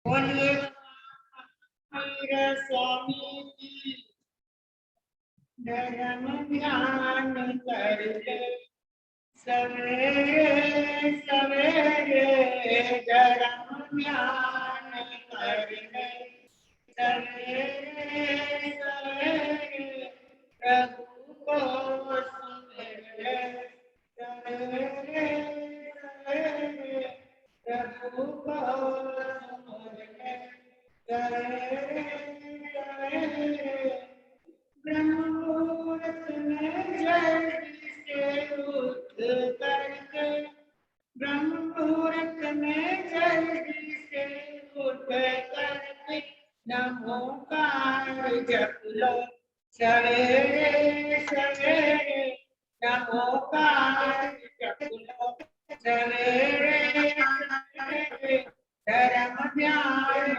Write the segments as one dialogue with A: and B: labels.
A: बोलिए स्वामी की धर्म ध्यान करके सवेरे सवेरे धर्म ध्यान करके सवेरे सवेरे प्रभु को सुमिरे सवेरे सवेरे प्रभु को सुमिरे सवेरे सवेरे ब्रह्ममुहूर्त में जल्दी से उठ करके ब्रह्ममुहूर्त में जल्दी से उठ करके नमोकार जप लो सवेरे सवेरे नमोकार जप लो सवेरे सवेरे धर्म ध्यान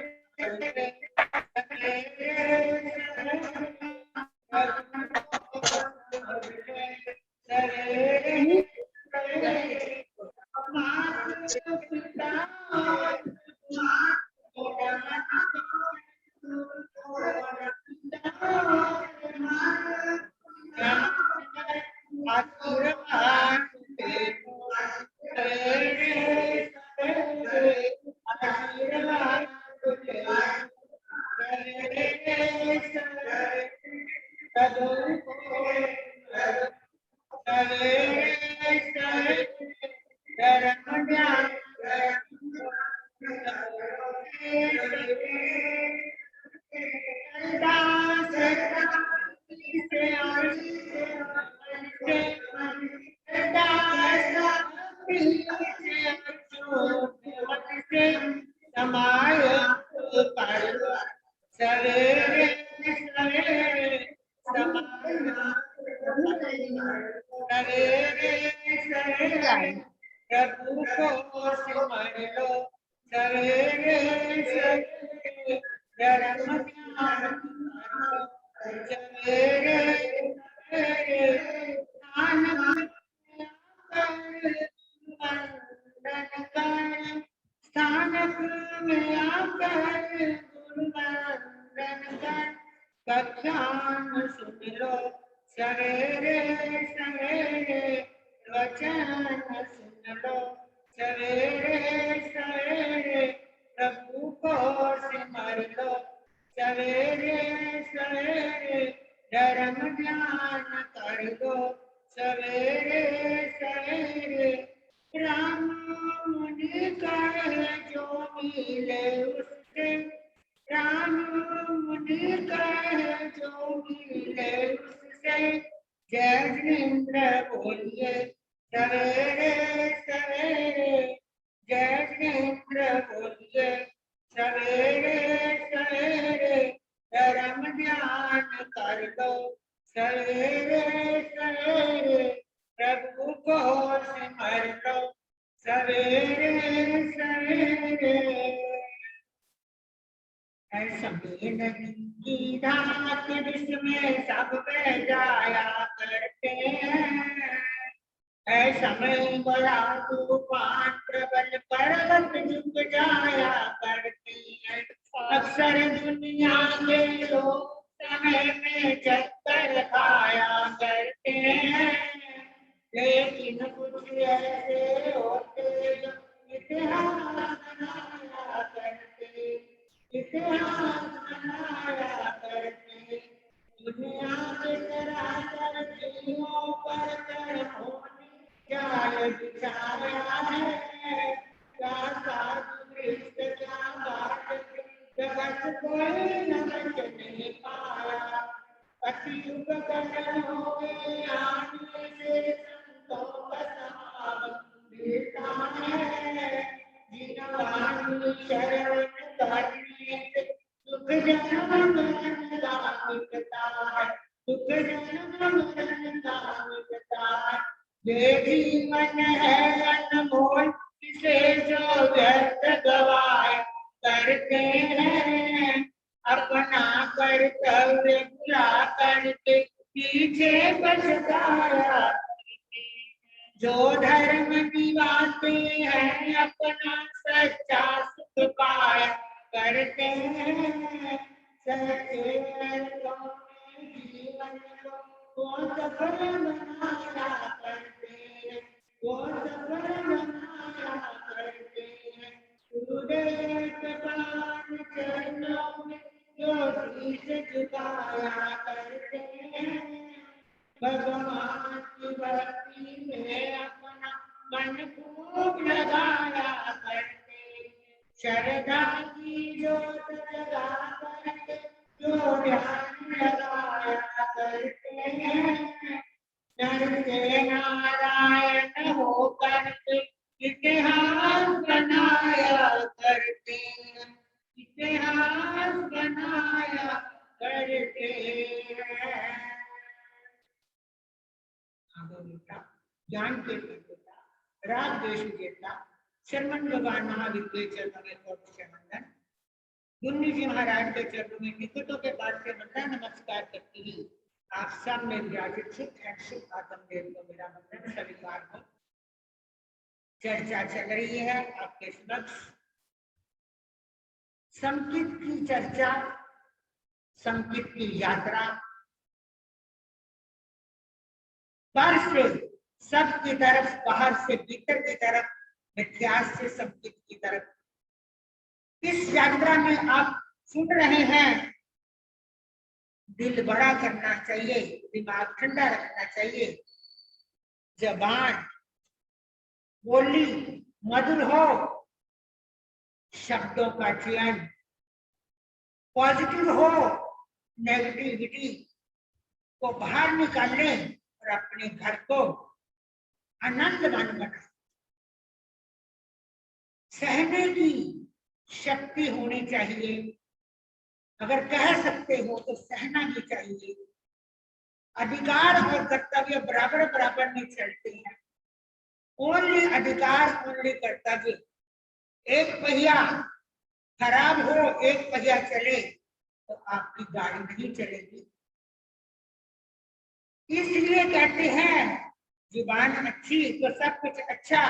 A: सवेरे प्रभु को सिमर लो सवेरे सवेरे धर्म ध्यान करो सवेरे सवेरे स्थानक में आकर गुरुवंदन कर कथान सुन लो सवेरे सवेरे वचन सुन लो सवेरे सवेरे प्रभु को सिमर लो सवेरे सवेरे धर्म ध्यान कर दो सवेरे सवेरे राम मुनि कहे जो मिले उससे राम मुनि कहे जो मिले उससे जय जिनेन्द्र बोलिए सवेरे सवेरे जय जिनेन्द्र बोलिए सवेरे सवेरे धर्म ध्यान कर दो सवेरे सवेरे प्रभु को सिमर लो सवेरे सवेरे नदी की धात जिसमें सब बह जाया करते हैं ऐसा में बड़ा तूफान प्रबल पर्वत झुक जाया करते हैं अक्सर दुनिया के लोग समय में चक्कर खाया करते हैं लेकिन कुछ ऐसे होते जो इतिहास बनाया करते इतिहास बनाया करते दुनिया के चराचर जीवों पर जाल बिछाया है क्या साधु दृष्ट क्या बात जगत कोई नमक नहीं पाया अतियुग गगन हो गए आने से संतों का समागम मिलता है जिनवानी शरण करने से सुख जन्म मरण का मिटता है सुख जन्म मरण का मिटता है ये जीवन है अनमोल इसे जो व्यर्थ गवाए करते हैं अपना कर्तव्य पूरा करके पीछे पछताया जो धर्म की बातें हैं अपना सच्चा सुख पाया करते हैं, सचेत जीवन को सफल बनाया करते हैं, वो सफल बनाया करते हैं। सूरज पान चरणों में जो शीश झुकाया करते हैं, भगवान की भक्ति में अपना मन खूब लगाया करते हैं। श्रद्धा की जोत जगा करके जो ध्यान लगाया करते हैं, नर से नारायण होकर के इतिहास बनाया करते हैं, इतिहास बनाया करते हैं। ज्ञान के पिता राग देश देता शर्मन भगवान महाविद्य चरणों में वंदन, मुनि जी महाराज के चरणों में निकटों के बाद से वंदना नमस्कार करती ही आप सब में विराजित सुख एंड सुख आत्मदेव को मेरा वंदन स्वीकार हो। चर्चा चल रही है आपके समक्ष, संकित की चर्चा, संकित की यात्रा, बाहर से सब की तरफ, बाहर से भीतर की तरफ, मिथ्यास से संकित की तरफ। इस यात्रा में आप सुन रहे हैं, दिल बड़ा करना चाहिए, दिमाग ठंडा रखना चाहिए, जबान बोली मधुर हो, शब्दों का चयन पॉजिटिव हो, नेगेटिविटी को बाहर निकालने और अपने घर को आनंदमय बनाए। सहने की शक्ति होनी चाहिए, अगर कह सकते हो तो सहना ही चाहिए। अधिकार और कर्तव्य बराबर बराबर नहीं चलते हैं, ओनली अधिकार ओनली कर्तव्य। एक पहिया खराब हो, एक पहिया चले तो आपकी गाड़ी नहीं चलेगी। इसलिए कहते हैं जुबान अच्छी तो सब कुछ अच्छा।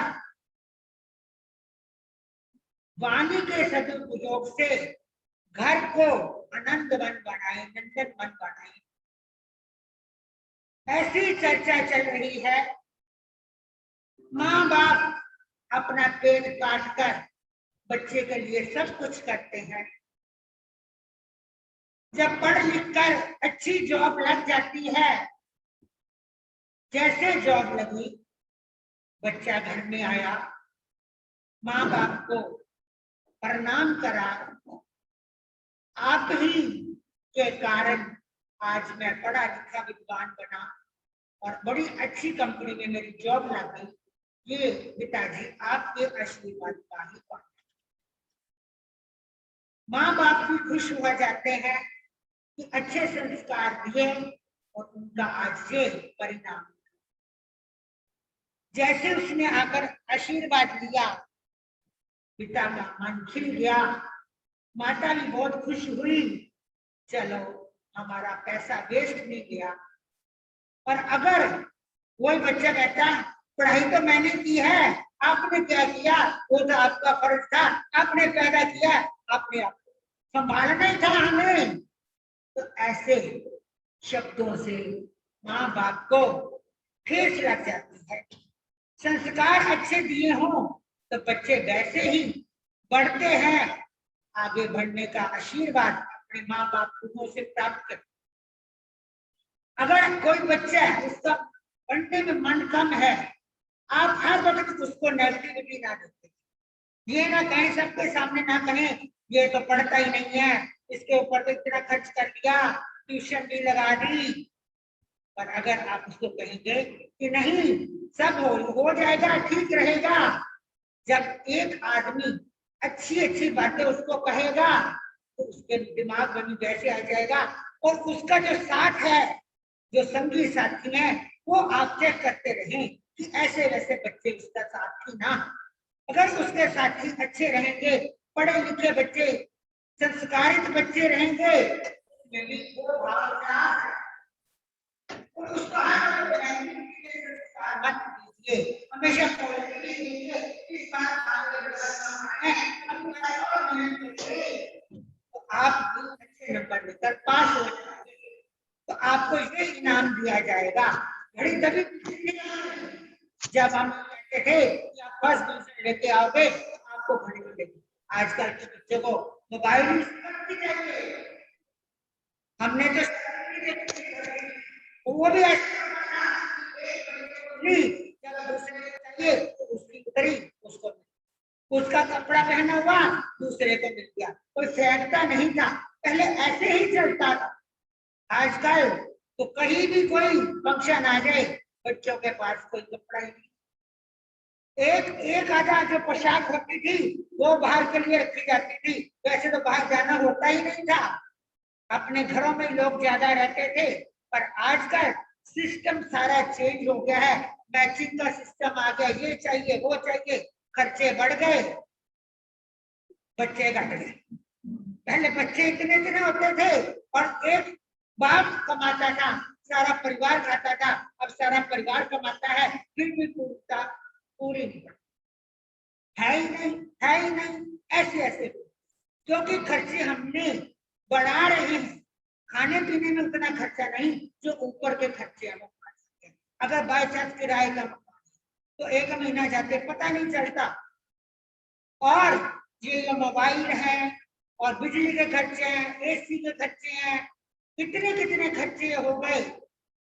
A: वाणी के सदुपयोग से घर को आनंदवन बनाए, नंदनवन बनाए। ऐसी चर्चा चल रही है, माँ बाप अपना पेट काट कर बच्चे के लिए सब कुछ करते हैं। जब पढ़ लिख कर अच्छी जॉब लग जाती है, जैसे जॉब लगी, बच्चा घर में आया, माँ बाप को प्रणाम करा, आप ही के कारण आज मैं पढ़ा लिखा विद्वान बना और बड़ी अच्छी कंपनी में मेरी जॉब लग गई। ये पिताजी आपके आशीर्वाद का ही पात्र। माँ बाप भी खुश हो जाते हैं कि अच्छे संस्कार दिए और उनका आज ये परिणाम। जैसे उसने आकर आशीर्वाद लिया, पिता का मन खिल गया, माता भी बहुत खुश हुई, चलो हमारा पैसा वेस्ट नहीं गया। और अगर कोई बच्चा कहता पढ़ाई तो मैंने की है, आपने क्या किया, वो तो आपका फर्ज था, आपने पैदा किया, आपने आपको संभालना ही था हमें, तो ऐसे शब्दों से माँ बाप को ठेस लग जाती है। संस्कार अच्छे दिए हों तो बच्चे वैसे ही बढ़ते हैं, आगे बढ़ने का आशीर्वाद अपने माँ बाप लोगों से प्राप्त करते। अगर कोई बच्चा है उसका पढ़ने में मन कम है, आप हर वक्त उसको नेगेटिविटी ना देते, ये ना कहें, सबके सामने ना कहें ये तो पढ़ता ही नहीं है, इसके ऊपर तो इतना खर्च कर दिया, ट्यूशन भी लगा दी। पर अगर आप उसको कहेंगे कि नहीं सब हो जाएगा, ठीक रहेगा, जब एक आदमी अच्छी अच्छी बातें उसको कहेगा तो उसके दिमाग में वैसे आ जाएगा। और उसका जो साथ है, जो संगी साथी है, वो आप चेक करते रहें कि ऐसे वैसे बच्चे उसका साथी ना। अगर उसके साथी अच्छे रहेंगे, पढ़े लिखे बच्चे, संस्कारित बच्चे रहेंगे, उसमें भी वो भावना और उसका मत कीजिए, हमेशा पॉजिटिव कीजिए। इस बार आगे बढ़ना है, अपना और मेहनत करिए तो आप भी अच्छे नंबर लेकर पास हो जाएंगे, तो आपको ये इनाम दिया जाएगा। घड़ी तभी जब हम कहते थे कि आप फर्स्ट डिवीजन लेके आओगे तो आपको घड़ी मिलेगी। आजकल के बच्चों को मोबाइल चाहिए, हमने जो वो भी जब दूसरे को चाहिए तो उसकी उतरी उसको, उसका कपड़ा पहना हुआ दूसरे को मिल गया, कोई फेंकता नहीं था, पहले ऐसे ही चलता था। आजकल तो कहीं भी कोई फंक्शन आ जाए बच्चों के पास कोई कपड़ा ही नहीं, एक एक आधा जो पोशाक होती थी वो बाहर के लिए रखी जाती थी, वैसे तो बाहर जाना होता ही नहीं था, अपने घरों में लोग ज्यादा रहते थे। पर आजकल सिस्टम सारा चेंज हो गया है, मैचिंग का सिस्टम आ गया, ये चाहिए वो चाहिए, खर्चे बढ़ गए, बच्चे घट गए। पहले बच्चे इतने इतने होते थे और एक बाप कमाता था, सारा परिवार खाता था, अब सारा परिवार कमाता है फिर भी पूर्णता पूरी नहीं है ही नहीं, है ही नहीं। ऐसे ऐसे क्योंकि खर्चे हमने बढ़ा रहे हैं, खाने पीने में उतना खर्चा नहीं जो ऊपर के खर्चे हम कर सकते हैं। अगर बाय चांस किराए का तो एक महीना जाते पता नहीं चलता, और ये मोबाइल है और बिजली के खर्चे हैं, एसी के खर्चे हैं, कितने कितने खर्चे हो गए।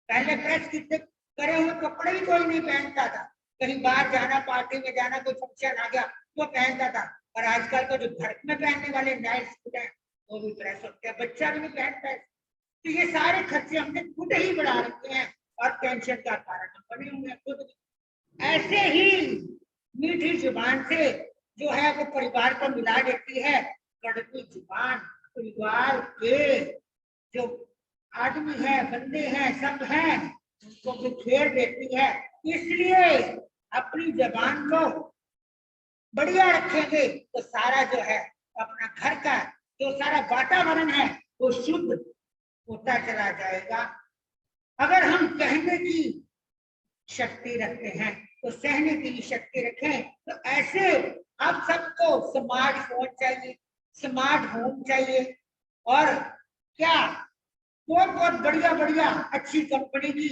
A: पहले प्रेस कितने करे हुए कपड़े ही कोई नहीं पहनता था, कहीं बाहर जाना, पार्टी में जाना, कोई फंक्शन आ गया तो पहनता था, और आजकल तो जो घर में पहनने वाले नाइट सूट है वो भी प्रेस होते हैं, बच्चा भी नहीं पहनता है। तो ये सारे खर्चे हमने खुद ही बढ़ा रखे हैं और टेंशन का कारण बने हुए हैं खुद। ऐसे ही मीठी जुबान से जो है वो परिवार को मिला देती है, कड़वी जुबान परिवार के जो आदमी है, बंदे हैं, सब हैं, उनको बिखेर देती है। इसलिए अपनी जबान को बढ़िया रखेंगे तो सारा जो है अपना घर का जो सारा वातावरण है वो शुद्ध होता चला जाएगा। अगर हम कहने की शक्ति रखते हैं तो सहने की शक्ति रखें, तो ऐसे आप सबको स्मार्टफोन चाहिए, स्मार्ट होम चाहिए, और क्या बहुत बहुत बढ़िया बढ़िया अच्छी कंपनी की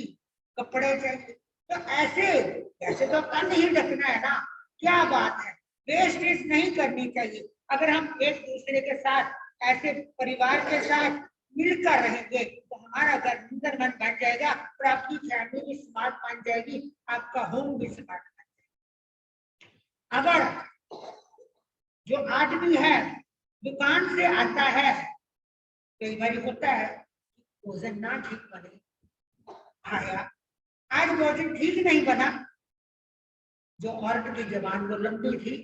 A: कपड़े चाहिए। तो ऐसे तो कान नहीं ढकना है ना, क्या बात है, वेस्टेज नहीं करनी चाहिए। अगर हम एक दूसरे के साथ ऐसे परिवार के साथ मिलकर रहेंगे तो हमारा घर सुंदर मन बन जाएगा और आपकी फैमिली भी स्मार्ट बन जाएगी, आपका होम भी स्मार्ट बन जाएगा। अगर जो आदमी है दुकान से आता है, कई बार होता है भोजन ना ठीक बने, आया आज भोजन ठीक नहीं बना, जो औरत की जबान वो लंबी थी,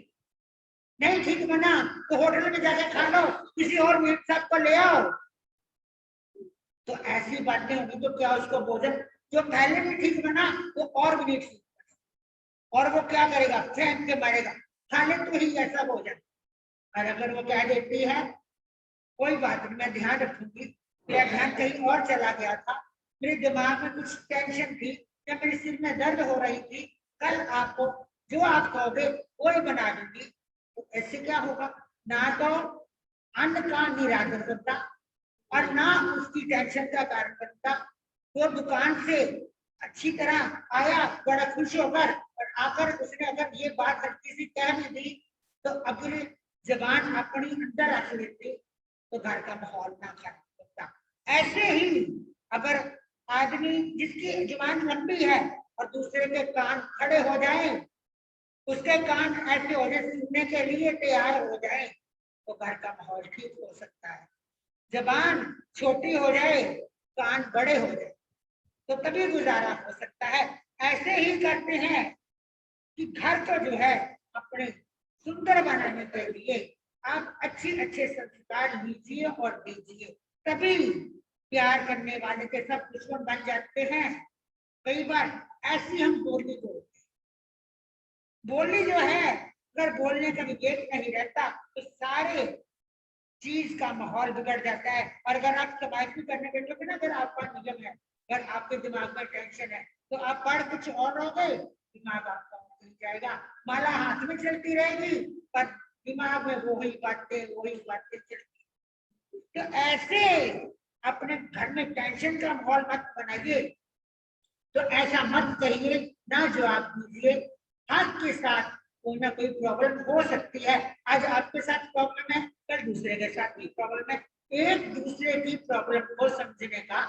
A: नहीं ठीक बना तो होटल में जाके खा लो, किसी और मीट साहब को ले आओ। तो ऐसी बातें होंगी तो क्या उसको भोजन जो पहले भी ठीक बना वो और भी नहीं ठीक बना, और वो क्या करेगा, फेंक के मारेगा, खाने तो ही ऐसा भोजन। और अगर वो क्या देती है, कोई बात नहीं मैं ध्यान रखूंगी, मेरा ध्यान कहीं और चला गया था, मेरे दिमाग में कुछ टेंशन थी या मेरे सिर में दर्द हो रही थी, कल आपको जो आप कहोगे वो ही बना दूंगी। तो ऐसे क्या होगा, ना तो अन्न का निरादर होता और ना उसकी टेंशन का कारण बनता। वो दुकान से अच्छी तरह आया बड़ा खुश होकर, और आकर उसने अगर ये बात हल्की सी कह भी दी तो अपनी जबान अपनी अंदर रख लेते तो घर का माहौल ना खराब होता। ऐसे ही अगर आदमी जिसकी जुबान लंबी है और दूसरे के कान खड़े हो जाए, उसके कान ऐसे हो जाए सुनने के लिए तैयार हो जाए, तो घर का माहौल ठीक हो सकता है। जबान छोटी हो जाए, कान बड़े हो जाए, तो तभी गुजारा हो सकता है। ऐसे ही करते हैं कि घर को जो है अपने सुंदर बनाने के लिए आप अच्छे अच्छे संस्कार लीजिए और दीजिए, तभी प्यार करने वाले के सब दुश्मन बन जाते हैं। कई बार ऐसी हम बोली बोली जो है, अगर बोलने का विवेक नहीं रहता तो सारे चीज का माहौल बिगड़ जाता है। और अगर आप समाज करने बैठोगे ना, अगर आपका नियम है, अगर आपके दिमाग में टेंशन है तो आप पढ़ कुछ और रहोगे दिमाग आपका नहीं जाएगा। माला हाथ में चलती रहेगी पर दिमाग में वही बातें चलती। तो ऐसे अपने घर में टेंशन का माहौल मत बनाइए। तो ऐसा मत करिए ना जो आप कीजिए। आपके साथ कोई ना कोई प्रॉब्लम हो सकती है। आज आपके साथ प्रॉब्लम है, कल दूसरे के साथ भी प्रॉब्लम है। एक दूसरे की प्रॉब्लम को समझने का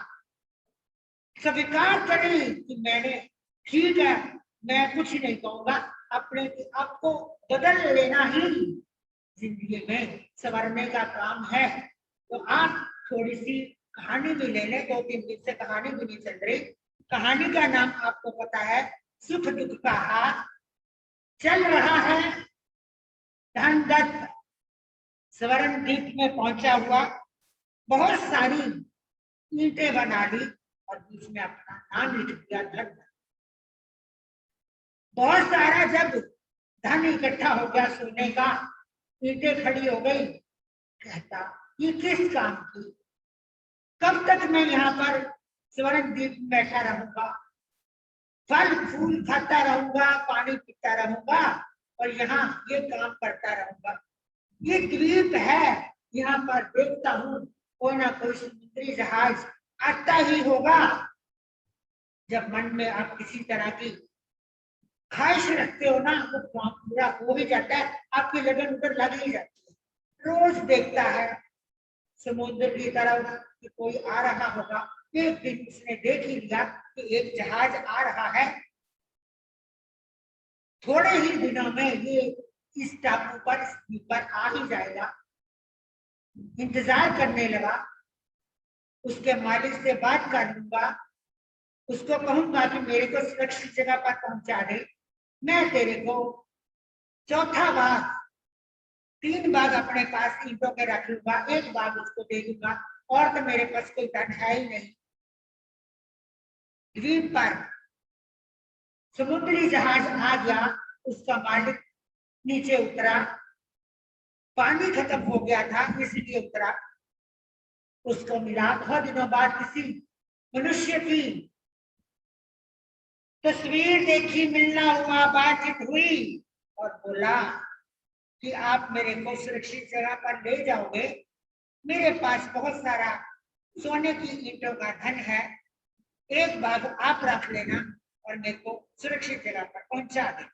A: स्वीकार करें कि मैंने ठीक है, मैं कुछ नहीं कहूंगा, अपने आपको बदल लेना ही जिंदगी में संवरने का काम है। तो आप थोड़ी सी कहानी भी ले लें। 2-3 दिन से कहानी भी नहीं चल रही। कहानी का नाम आपको पता है, सुख दुख का हाथ। चल रहा है धनदत्त स्वर्ण द्वीप में पहुंचा हुआ, बहुत सारी ईंटें बना ली और बीच में अपना नाम लिख दिया धनदत्त। बहुत सारा जब धन इकट्ठा हो गया सोने का, ईंटें खड़ी हो गई, कहता ये किस काम की, कब तक मैं यहाँ पर स्वर्ण द्वीप में बैठा रहूंगा, फल फूल खाता रहूंगा, पानी पीता रहूंगा और यहाँ ये काम करता रहूंगा। ये द्वीप है, यहाँ पर देखता हूँ कोई ना कोई समुद्री जहाज आता ही होगा। जब मन में आप किसी तरह की ख्वाहिश रखते हो ना, वो काम पूरा हो ही जाता है, आपकी लगन उधर लग ही जाती है। रोज देखता है समुद्र की तरफ कि कोई आ रहा होगा। एक दिन उसने देख ही लिया कि एक जहाज आ रहा है। थोड़े ही दिनों में ये इस टापू पर आ ही जाएगा। इंतजार करने लगा, उसके मालिक से बात कर लूंगा, उसको कहूंगा कि मेरे को सुरक्षित जगह पर पहुंचा दे, मैं तेरे को चौथा भाग 3 भाग अपने पास ईंटों के रख लूंगा, 1 भाग उसको दे दूंगा, और तो मेरे पास कोई धन है ही नहीं। द्वीप पर समुद्री जहाज आ गया, उसका मालिक नीचे उतरा, पानी खत्म हो गया था इसलिए उतरा। उसको मिला बहुत दिनों बाद किसी मनुष्य की तस्वीर देखी, मिलना हुआ, बातचीत हुई और बोला कि आप मेरे को सुरक्षित जगह पर ले जाओगे, मेरे पास बहुत सारा सोने की ईंटों का धन है, 1 भाग आप रख लेना और मेरे को सुरक्षित जगह पर पहुंचा दे।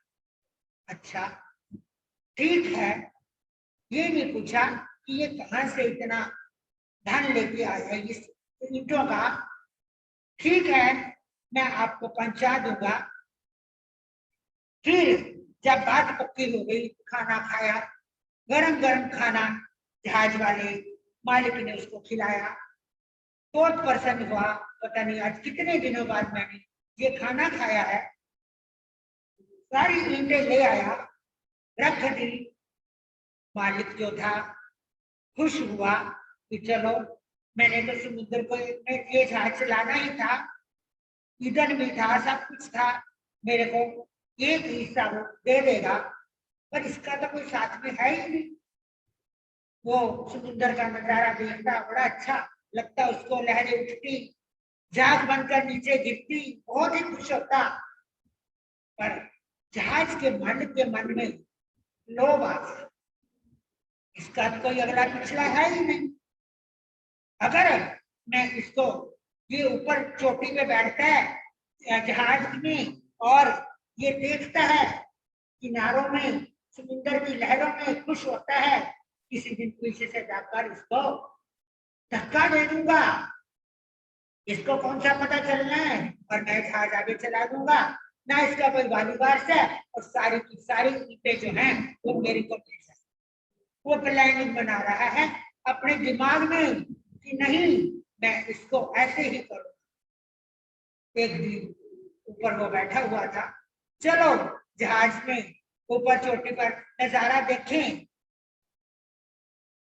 A: अच्छा ठीक है, ये नहीं पूछा कि ये कहां से इतना धन लेके आया है इस ईंटों का। ठीक है, मैं आपको पहुंचा दूंगा। फिर जब बात पक्की हो गई, खाना खाया, गरम गरम खाना जहाज वाले मालिक ने उसको खिलाया। बहुत प्रसन्न हुआ, पता नहीं आज कितने दिनों बाद मैंने ये खाना खाया है। सारी ईंटें ले आया, रख दी। मालिक जो था खुश हुआ कि चलो, मैंने तो समुद्र को ये जहाज चलाना ही था, ईंधन भी था, सब कुछ था, मेरे को एक हिस्सा वो दे देगा, पर इसका तो कोई साथ में है ही नहीं। वो समुद्र का नजारा देखता, बड़ा अच्छा लगता उसको, लहरें उठती, जहाज बनकर नीचे गिरती, बहुत ही खुश होता। पर जहाज के मालिक के मन में लोभ आ गया, इसका तो कोई अगला पिछला है ही नहीं। अगर मैं इसको, ये ऊपर चोटी पे बैठता है जहाज में और ये देखता है किनारों में, समुद्र की लहरों में खुश होता है, किसी दिन पीछे से जाकर इसको धक्का दे दूंगा, इसको कौन सा पता चलना है, और मैं जहाज आगे चला दूंगा, ना इसका कोई वालीबार से, और सारी की सारी ईंटें जो हैं वो मेरे को मिल जाए। वो प्लानिंग बना रहा है अपने दिमाग में कि नहीं, मैं इसको ऐसे ही करूँ। एक दिन ऊपर वो बैठा हुआ था, चलो जहाज में ऊपर चोटी पर नजारा देखें।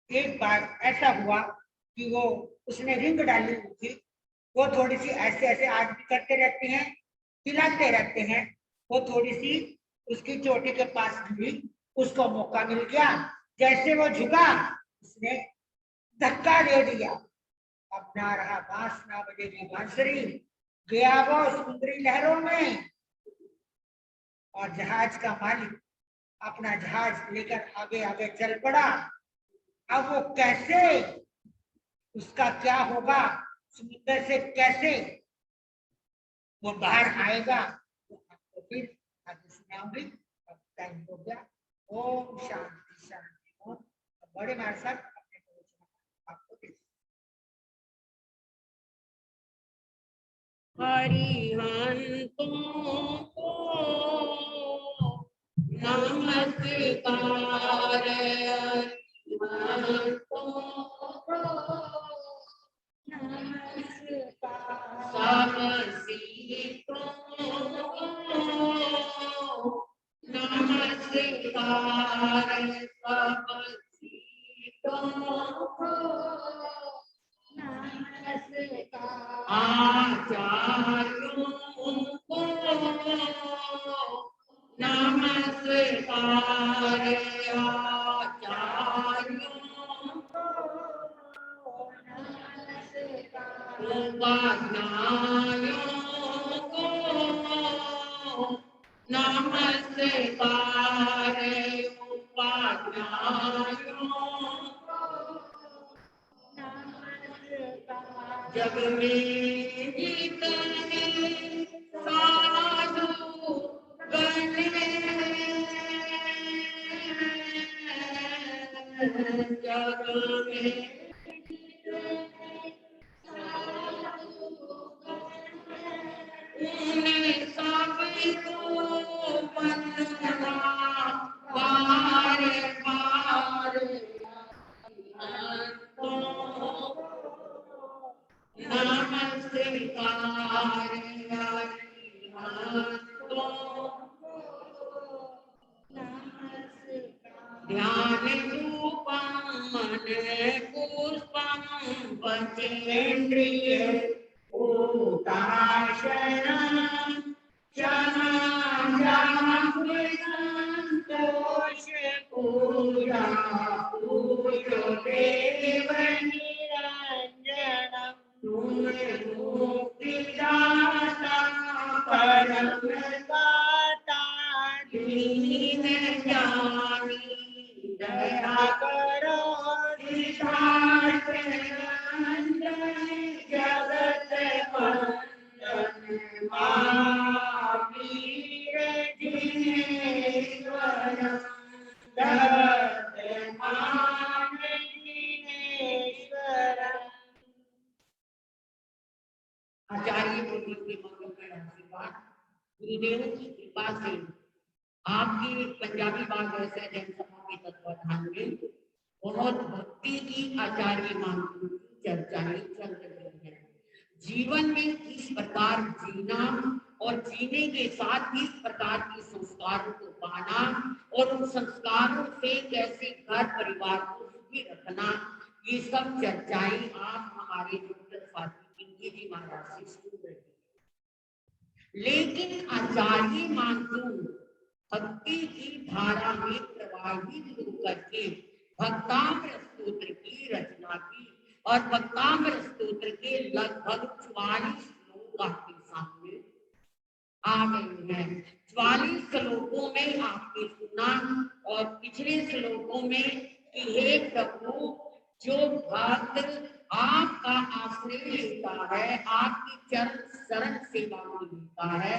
A: एक बार ऐसा हुआ कि वो उसने रिंग डाली हुई थी, वो थोड़ी सी ऐसे ऐसे आदमी करते रहते हैं, हिलाते रहते हैं, वो थोड़ी सी उसकी चोटी के पास गिरी, उसको मौका मिल गया। जैसे वो झुका, उसने धक्का दे दिया। अब ना रहा बांस ना बजेगी बांसुरी, गया वो समुद्री लहरों में। और जहाज का मालिक अपना जहाज लेकर आगे आगे चल पड़ा। अब वो कैसे, उसका क्या होगा, समुद्र से कैसे वो बाहर आएगा, तो आपको फिर आगे सुनाऊंगी। अब टाइम हो गया। ओम शांति शांति ओम। बड़े मार साहब अपने आपको
B: हरिहंतों को नमस्कार, हरिहंतों को नमस्कार, समसीतों को नमस्कार, समसीतों को आचार्यों को नमस्कार, आचार्यों को नमस्कार, उपाध्यायों को नमस्कार, उपाध्यायों जग में जितने साधु गण जग में उन्हें सबको वंदना बार बार, नमस्कार, ध्यान रूपम मन पुष्पम पंचेन्द्रिय भूताशयम् संतोष पूजा पूजो देव निरंजनम मुक्तिदाता परम दाता दीन ज्ञानी दया करो जगत वंदन महावीर जिनेश्वरम दत्तमान जिनेश्वरम। आचार्य गुरु के मंगलमय आशीर्वाद, गुरुदेव की कृपा से आपकी पंजाबी बाग ऐसे जनसभा के तत्वाधान में बहुत भक्ति की आचार्य मानकों की चर्चाएं चल रही है। जीवन में किस प्रकार जीना और जीने के साथ किस प्रकार के संस्कारों को पाना और उन संस्कारों से कैसे घर परिवार को सुखी रखना, ये सब चर्चाएं आप हमारे डॉक्टर स्वाति पिंकी जी महाराज से सुन रहे हैं। लेकिन आचार्य मानकों भक्ति की धारा में प्रवाहित होकर के भक्तामृत स्तोत्र की रचना की और भक्तामृत स्तोत्र के लगभग 44 श्लोक आपके सामने आ गए हैं। 44 श्लोकों में आपने सुना और पिछले श्लोकों में कि हे प्रभु, जो भक्त आपका आश्रय लेता है, आपकी चरण शरण सेवा में लेता है,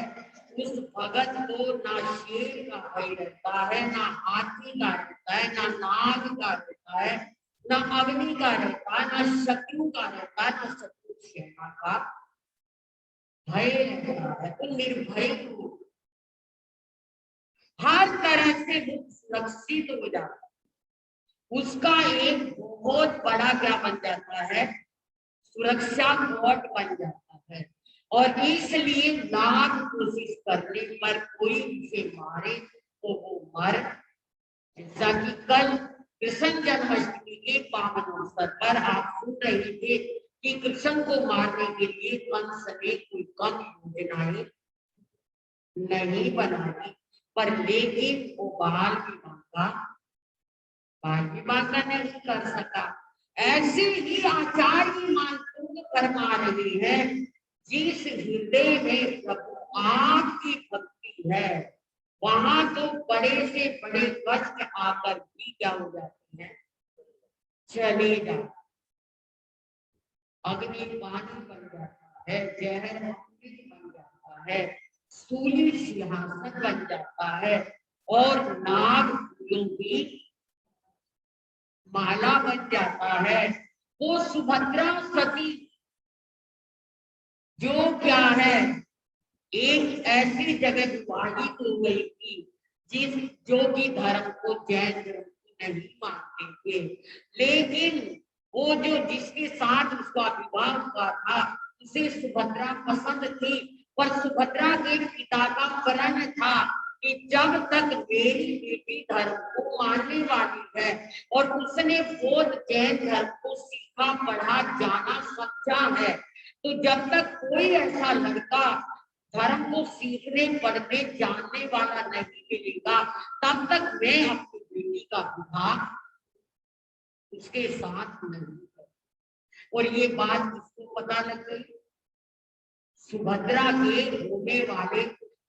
B: उस भगत को ना शेर का भय रहता है, ना हाथी का रहता है, ना नाग का रहता है, ना अग्नि का रहता है, ना शत्रु का रहता है, ना शत्रु सेना का भय रहता है। तो निर्भय हो, हर तरह से सुरक्षित हो जाता है। उसका एक बहुत बड़ा क्या बन जाता है, सुरक्षा कवच बन जाता है। और इसलिए लाख कोशिश करने पर कोई उसे मारे तो वो मर। जैसा कि कल कृष्ण जन्माष्टमी के पावन अवसर पर आप सुन रहे थे कि कृष्ण को मारने के लिए कंस ने कोई कम योजनाएं नहीं बनाई, पर लेकिन वो बाल विवाह नहीं कर सका। ऐसे ही आचार्य मानकों फरमा रहे हैं, जिस हृदय में प्रभु आपकी भक्ति है, वहां तो बड़े से बड़े कष्ट आकर भी क्या हो जाते हैं, चले जाते। अग्नि पानी बन जाता है, जहर अमृत बन जाता है, सूली सिंहासन बन जाता है, और नाग फूलों की माला बन जाता है। वो सुभद्रा सती जो क्या है, एक ऐसी जगह विवाहित हो गई थी जिस जो कि धर्म को जैन धर्म को नहीं मानते थे, लेकिन वो जो जिसके साथ उसका विवाह हुआ था उसे सुभद्रा पसंद थी, पर सुभद्रा के पिता का प्रण था कि जब तक मेरी बेटी धर्म को मानने वाली है और उसने बौद्ध जैन धर्म को सीखा पढ़ा जाना समझा है, तो जब तक कोई ऐसा लड़का धर्म को सीखने पढ़ने जानने वाला नहीं मिलेगा, तब तक मैं अपनी बेटी का विवाह उसके साथ नहीं करूं। और ये बात किसको पता लग गई, सुभद्रा के होने वाले,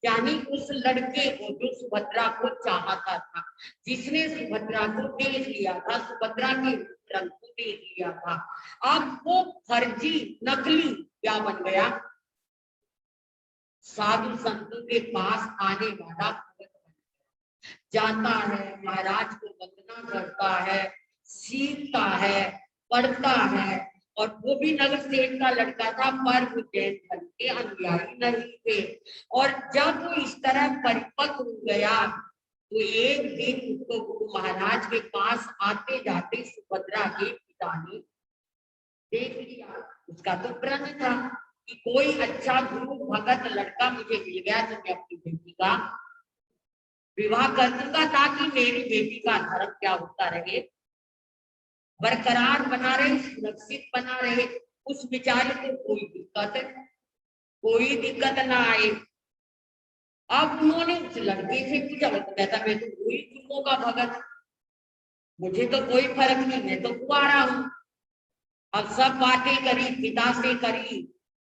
B: यानी उस लड़के को जो सुभद्रा को चाहता था, जिसने सुभद्रा को देख लिया था, सुभद्रा के रंग को देख लिया था। अब वो फर्जी नकली क्या बन गया, साधु संतों के पास आने वाला भगत बन गया। जाता है, महाराज को वंदना करता है, सीखता है, पढ़ता है, और वो भी नगर सेठ का लड़का था, पर वो जैन धर्म के अनुयायी नहीं थे। और जब वो इस तरह परिपक्व हो गया, तो एक दिन उसको महाराज के पास आते जाते सुभद्रा के पिता ने देख लिया। उसका तो प्रण था कि कोई अच्छा गुरु भगत लड़का मुझे मिल गया तो मैं अपनी बेटी का विवाह कर दूंगा, ताकि मेरी बेटी का धर्म क्या होता रहे, बरकरार बना रहे, सुरक्षित बना रहे, उस बेचारे को कोई दिक्कत ना आए। अब उन्होंने उस लड़के से पूछा, वो तो कहता मैं तो कोई गुरुओं का भगत, मुझे तो कोई फर्क नहीं, मैं तो कुआरा हूं। अब सब बातें करी, पिता से करी,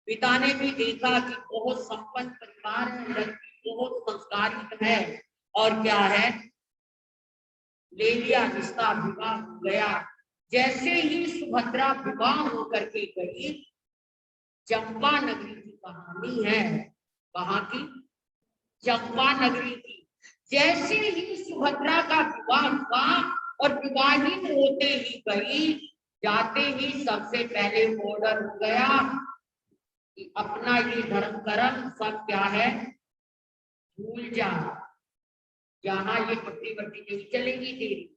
B: पिता ने भी देखा कि बहुत संपन्न परिवार है, लड़की बहुत संस्कारित है, और क्या है, ले लिया रिश्ता, विवाह हो गया। जैसे ही सुभद्रा विवाह होकर के गई, चंपा नगरी की कहानी है, वहां की चंपा नगरी की, जैसे ही सुभद्रा का विवाह हुआ और विवाहित होते ही गई, जाते ही सबसे पहले ऑर्डर हो गया कि अपना ये धर्म कर्म सब क्या है भूल जा, यहाँ ये पट्टी बट्टी नहीं चलेगी तेरी,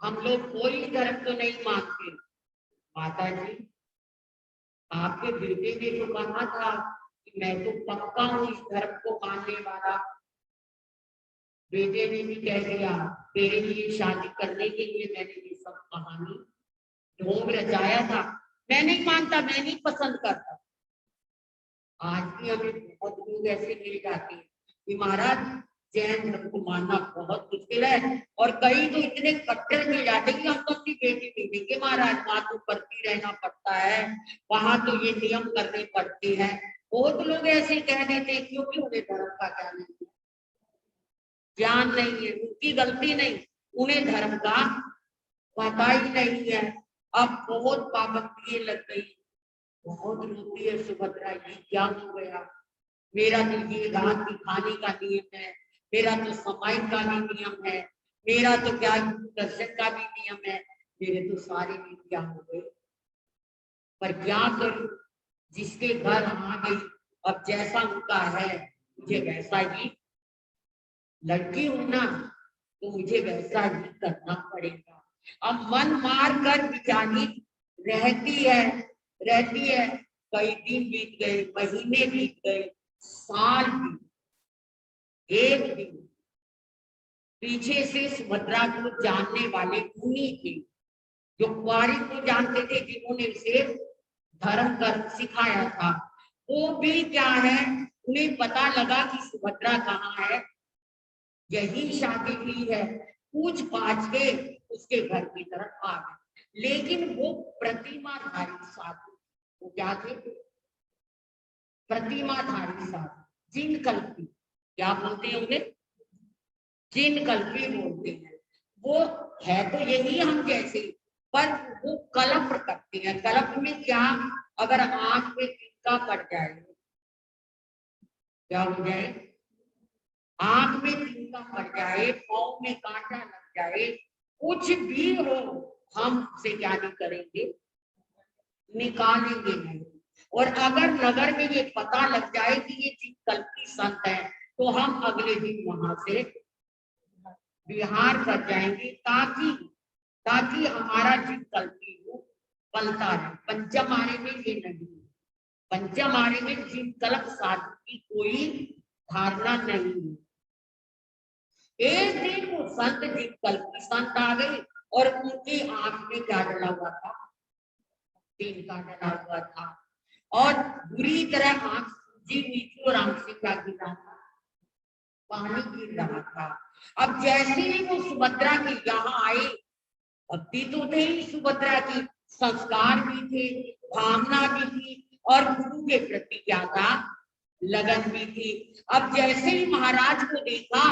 B: हम लोग कोई धर्म तो नहीं मानते। माता जी, आपके बेटे ने तो कहा था कि मैं तो पक्का हूं इस धर्म को मानने वाला। बेटे ने भी कह दिया, तेरे लिए शादी करने के लिए मैंने ये सब कहानी ढोंग रचाया था, मैं नहीं मानता, मैं नहीं पसंद करता। आज भी हमें बहुत लोग ऐसे मिल जाते हैं कि महाराज जैन धर्म को मानना बहुत मुश्किल है, और कई तो इतने कट्टर मिल जाते हैं कि हम तो अपनी बेटी नहीं देंगे महाराज, वहां तो करती रहना पड़ता है, वहां तो ये नियम करने पड़ते हैं। बहुत लोग ऐसे कह देते हैं क्योंकि उन्हें धर्म का क्या नहीं है, ज्ञान नहीं है, उनकी गलती नहीं, उन्हें धर्म का पता ही नहीं है। अब बहुत पाबंदी लग गई, बहुत रोती है सुभद्रा, ये क्या हो गया, मेरा तो ये रात की खाने का नियम है, मेरा तो समय का भी नियम है, मेरा तो क्या दर्शन का भी नियम है, मेरे तो सारे नियम क्या हो गए। पर क्या करूं, जिसके घर आ गई, अब जैसा उनका है मुझे वैसा ही, लड़की हूं ना तो मुझे वैसा ही करना पड़ेगा। अब मन मार कर बेचारी रहती है, कई दिन बीत गए, महीने बीत गए, साल बीत, एक दिन पीछे से सुभद्रा को जानने वाले मुनि थे, जो कुंवारी को जानते थे, जिन्होंने इसे धर्म कर सिखाया था, वो भी क्या है, उन्हें पता लगा कि सुभद्रा कहाँ है, यही शादी हुई है, पूछ पाछ के उसके घर की तरफ आ गए। लेकिन वो प्रतिमाधारी साधु, वो क्या थे, प्रतिमाधारी साधु, जिन कल्पी, क्या बोलते हैं उन्हें, जिन कल्पी बोलते हैं, वो है तो यही हम जैसे, पर वो कल्प करते हैं। कल्प में क्या, अगर आंख में टीका पड़ जाए, क्या हो जाए, आंख में टीका पड़ जाए, पाँव में कांटा लग जाए, कुछ भी हो, हम उसे क्या नहीं करेंगे, निकालेंगे नहीं। और अगर नगर में ये पता लग जाए कि ये चीज कल्पी संत है, तो हम अगले दिन वहां से बिहार कर जाएंगे, ताकि हमारा जो कल्पी हो पलता रहे। पंचमारे में ये नहीं, पंचमारे में जिन कल्प साधु की कोई धारणा नहीं है। एक दिन वो संत जिन कल्पी संत आ गए और उनकी आंख में क्या डला हुआ था, टीका डला हुआ था, और बुरी तरह आंख सूजी हुई थी, और आंख से क्या गिर रहा था, पानी गिर रहा था। अब जैसे ही वो सुभद्रा के यहाँ आए, भक्ति तो थे ही सुभद्रा की, संस्कार भी थे, भावना भी थी, और गुरु के प्रति क्या था, लगन भी थी। अब जैसे ही महाराज को देखा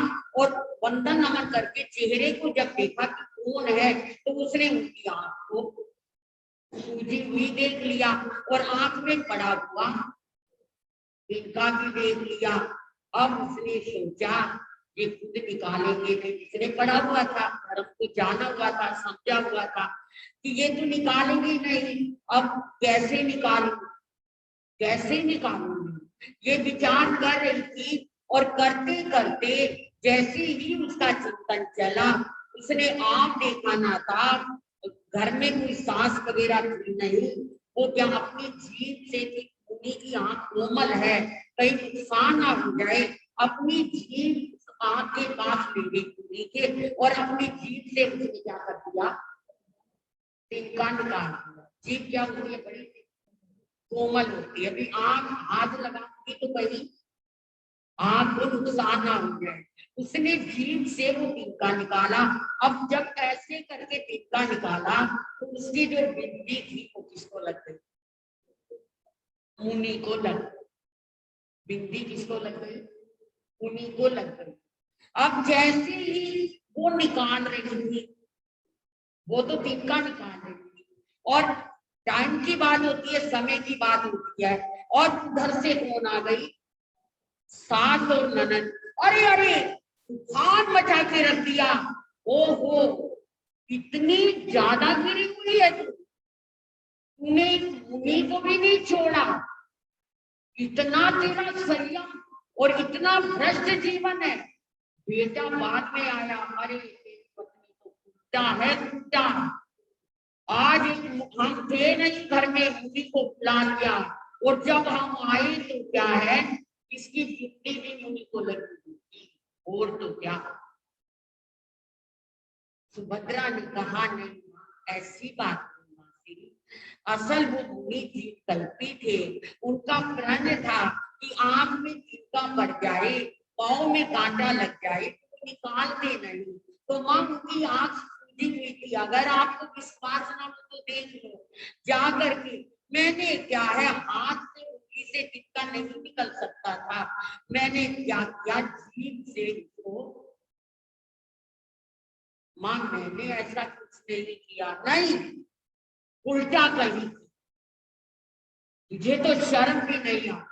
B: और वंदन नमन करके चेहरे को जब देखा कि कौन है, तो उसने उनकी आंख को सूजी हुई देख लिया, और आंख में पड़ा हुआ टीका भी देख लिया। अब उसने सोचा ये खुद निकालेंगे नहीं, इसने पढ़ा हुआ था, धर्म को जाना हुआ था, समझा हुआ था कि ये तो निकालेंगे नहीं, अब कैसे निकालूं, कैसे निकालूंगी, ये विचार कर रही थी। और करते करते जैसे ही उसका चिंतन चला, उसने आप देखा ना था, घर में कोई सांस वगैरह थी नहीं, वो क्या अपनी जीभ से थी, मुनि की आंख कोमल है, कहीं नुकसान ना हो जाए, अपनी जीभ आंख के पास ले गई मुनि के, और अपनी जीभ से उसने क्या कर दिया, टीका निकाल दिया। जीभ क्या होती है, बड़ी कोमल होती है, अभी आंख हाथ लगाऊंगी तो कहीं आंख को नुकसान ना हो जाए, उसने जीभ से वो टीका निकाला। अब जब ऐसे करके टीका निकाला, तो उसकी जो बिंदी थी वो किसको लग गई, मुनि को लग गई। बिंदी किसको लग गई, मुनि को लग गई। अब जैसे ही वो निकाल रही थी, वो तो टीका निकाल रही थी, और टाइम की बात होती है, समय की बात होती है, और उधर से फोन आ गई सास और ननद, अरे अरे तूफान मचा के रख दिया, ओहो इतनी ज्यादा गिरी हुई है तूने मुनि को भी नहीं छोड़ा, इतना तेरा संयम और इतना भ्रष्ट जीवन है। बेटा बाद में आया, अरे तेरी पत्नी तो कुत्ता है, कुत्ता, आज हम थे नहीं घर में, मुनि को बुला लिया, और जब हम आए तो क्या है, इसकी बिंदी भी मुनि को लगी थी, और तो क्या। सुभद्रा ने कहा नहीं ऐसी बात नहीं मासी, असल वो मुनि जी कल्पी थे, उनका प्रण था कि आंख में टीका पड़ जाए, पाँव में कांटा लग जाए तो निकालते नहीं, तो मां उनकी आंख सूजी हुई थी। अगर आपको विश्वास ना हो तो देख लो जा करके, मैंने क्या है, हाथ से उंगली से टीका नहीं निकल सकता था, मैंने क्या किया, जीभ से इसको, मां मैंने ऐसा कुछ नहीं किया, नहीं उल्टा कही, तुझे तो शर्म भी नहीं आ।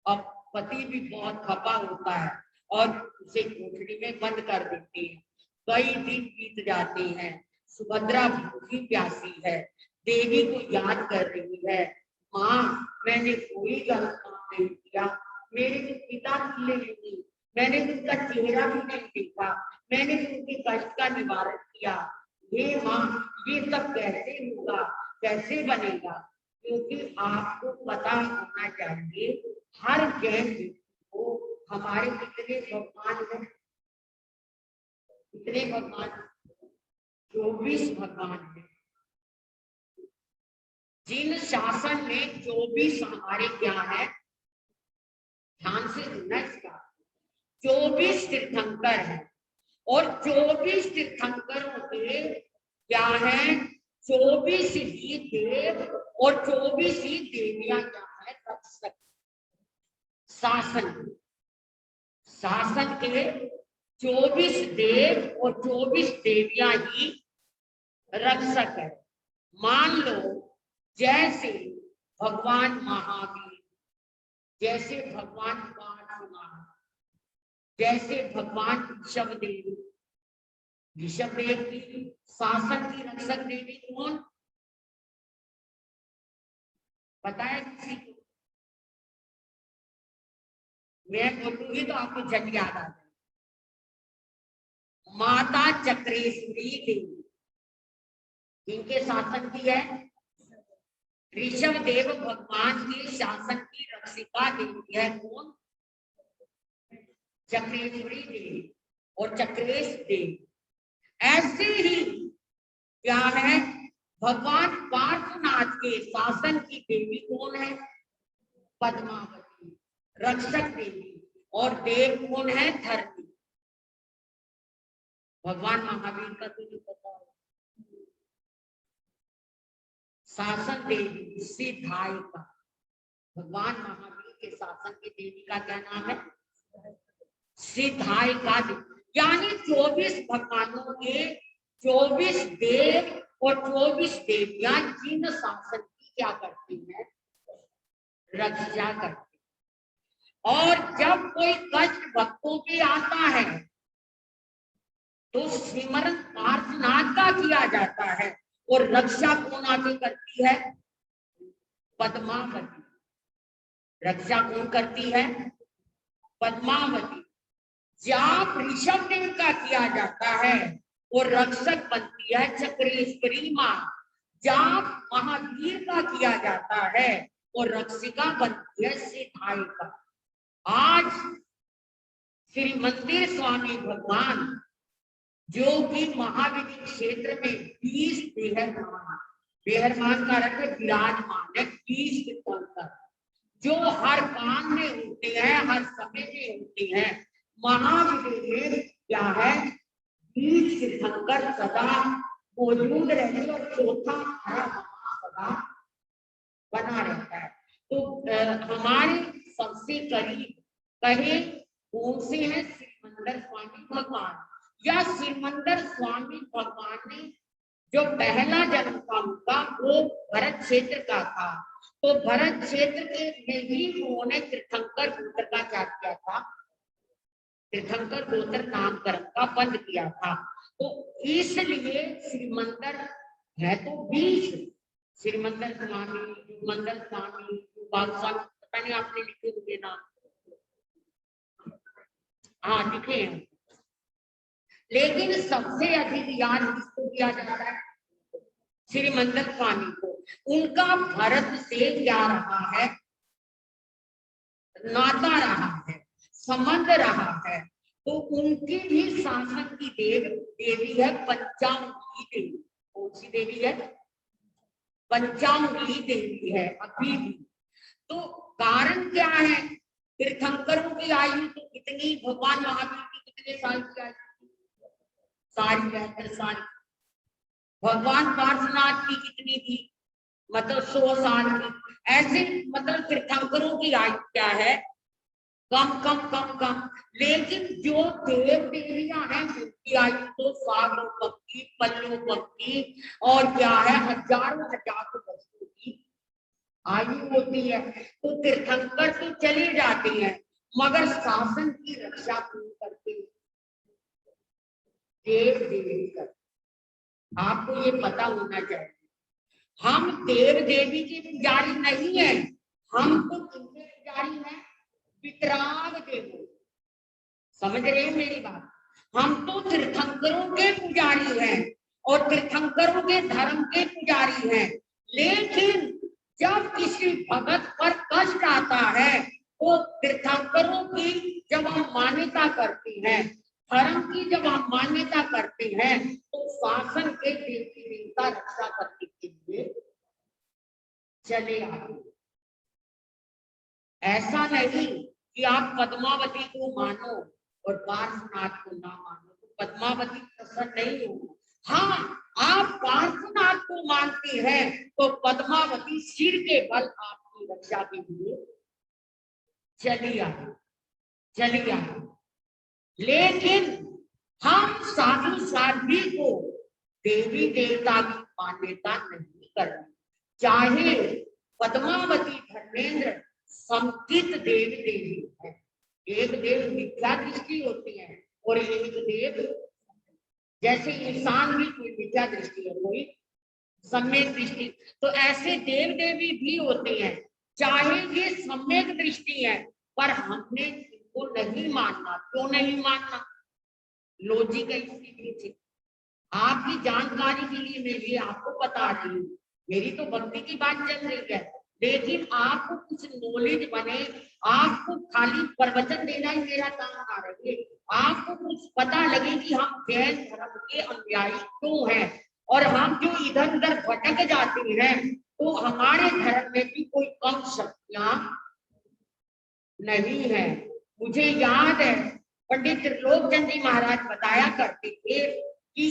B: अब पति भी बहुत खपा होता है और उसे कोठरी में बंद कर देते हैं। कई दिन बीत जाते हैं, सुभद्रा भूखी प्यासी है, देवी को याद कर रही है, माँ मैंने कोई गलत काम नहीं किया, मेरे जो पिता मिले नहीं, मैंने उनका चेहरा भी नहीं देखा, मैंने उनके कष्ट का निवारण किया, हे माँ ये सब कैसे होगा, कैसे बनेगा। क्योंकि आपको पता होना चाहिए हर जैन को हमारे कितने भगवान हैं, कितने भगवान, 24 भगवान हैं। जिन शासन में 24 हमारे क्या है, ध्यान से सुनना इसका, 24 तीर्थंकर है, और 24 तीर्थंकरों के क्या है, 24 ही देव और 24 ही देवियां क्या है, रक्षक। शासन, शासन के 24 देव और 24 देवियां ही रक्षक है। मान लो जैसे भगवान महावीर, जैसे भगवान पार्श्वनाथ, जैसे भगवान ऋषभदेव। ऋषभदेव की शासन की रक्षक देवी कौन पता है किसी को? मैं बोलूंगी तो आपको झट याद आ जाए। माता चक्रेश्वरी देवी, इनके शासन की है। ऋषभ देव भगवान के शासन की रक्षिका देवी है कौन? चक्रेश्वरी देवी और चक्रेश देवी। ऐसे ही क्या है, भगवान पार्श्वनाथ के शासन की देवी कौन है? पद्मावती, रक्षक देवी। और देव कौन है? धरती। भगवान महावीर का तो नहीं पता है। शासन देवी सिद्धायिका। भगवान महावीर के शासन की देवी का क्या नाम है? सिद्धायिका देवी। यानी 24 भगवानों के 24 देव और 24 देवियां जिन शासन की क्या करती हैं? रक्षा करती। और जब कोई कष्ट भक्तों पे आता है तो सिमरन पार्श्वनाथ का किया जाता है और रक्षा कौन आगे करती है? पद्मावती। रक्षा कौन करती है? पद्मावती। जाप ऋषभदेव का किया जाता है और रक्षक बनती है चक्रेश्वरी माँ। जाप महावीर का किया जाता है और रक्षिका बनती है सिद्धायिका। आज श्री मंदिर स्वामी भगवान जो कि महाविधि क्षेत्र में 20 बेहरमान, बेहरमान का अर्थ है विराजमान है, 20 तीर्थंकर जो हर काम में होते हैं, हर समय में होते हैं। महाविधि में क्या है? 20 तीर्थंकर सदा मौजूद रहते और चौथा सदा बना रहता है। तो हमारे सबसे करीब कहे कौन से हैं? सिरमंदर स्वामी भगवान। या सिरमंदर स्वामी भगवान ने जो पहला जन्म था उनका वो भरत क्षेत्र का था। तो भरत क्षेत्र के में ही उन्होंने तीर्थंकर गोत्र का क्या किया था? तीर्थंकर गोत्र नामकरण का बंद किया था। तो इसलिए श्रीमंदर है तो 20 श्रीमंदर स्वामी, मंदर स्वामी, स्वामी, पता नहीं आपने लिखे हुए नाम। हाँ लिखे हैं, लेकिन सबसे अधिक याद किसको किया जाता है? श्रीमंदर स्वामी को। उनका भरत से क्या रहा है? नाता रहा है, संबंध रहा है। तो उनकी भी शासन की देवी है पंचांगी देवी। कौन सी देवी है? पंचांगी देवी है अभी भी। तो कारण क्या है? तीर्थंकरों की आयु तो कितनी, भगवान महावीर की कितने साल की आयु? सारी 72 साल। भगवान पार्श्वनाथ की कितनी थी? मतलब 100 साल की। ऐसे मतलब तीर्थंकरों की आयु क्या है? कम कम कम कम। लेकिन जो देव देवियां हैं उनकी आयु तो सालों तक की, पल्लों तक की, और क्या है हजारों वर्षों की आयु होती है। तो तीर्थंकर तो चले जाते हैं मगर शासन की रक्षा कौन करते हैं? देव देवी कर। आपको ये पता होना चाहिए। हम देव देवी के पुजारी नहीं है, हम तो किनके पुजारी हैं? वितराग देव। समझ रहे हैं मेरी बात? हम तो तीर्थंकरों के पुजारी हैं और तीर्थंकरों के धर्म के पुजारी हैं। लेकिन जब किसी भगत पर कष्ट आता है तो तीर्थंकरों की जब हम मान्यता करते हैं, धर्म की जब हम मान्यता करते हैं, तो शासन के देवी देवता रक्षा करने के लिए चले आते। ऐसा नहीं कि आप पद्मावती को मानो और पार्श्वनाथ को ना मानो, तो पद्मावती प्रसन्न नहीं हो। हाँ, आप पार्श्वनाथ को मानते हैं तो पद्मावती सिर के बल आपकी रक्षा के लिए चली आई। लेकिन हम साधु साध्वी को देवी देवता की मान्यता नहीं करते, चाहे पद्मावती धर्मेंद्र संकित देवी देवी है। एक देव मिथ्या दृष्टि होती है और एक देव, जैसे इंसान भी कोई मिथ्या दृष्टि है, कोई सम्यक दृष्टि, तो ऐसे देव देवी भी होते हैं। चाहे ये सम्यक दृष्टि है, पर हमने इनको नहीं मानना। क्यों नहीं मानना? लॉजिक है इसके पीछे। आपकी जानकारी के लिए मैं ये आपको बता रही हूँ, मेरी तो भक्ति की बात चल रही है, लेकिन आपको कुछ नॉलेज बने, आपको खाली प्रवचन देना ही मेरा काम ना रहे, आपको कुछ पता लगे कि हम जैन धर्म के अनुयायी क्यों हैं, और हम जो इधर उधर भटक जाते हैं, तो हमारे धर्म में भी कोई कम शक्तियां नहीं है। मुझे याद है पंडित त्रिलोकचंद जी महाराज बताया करते थे कि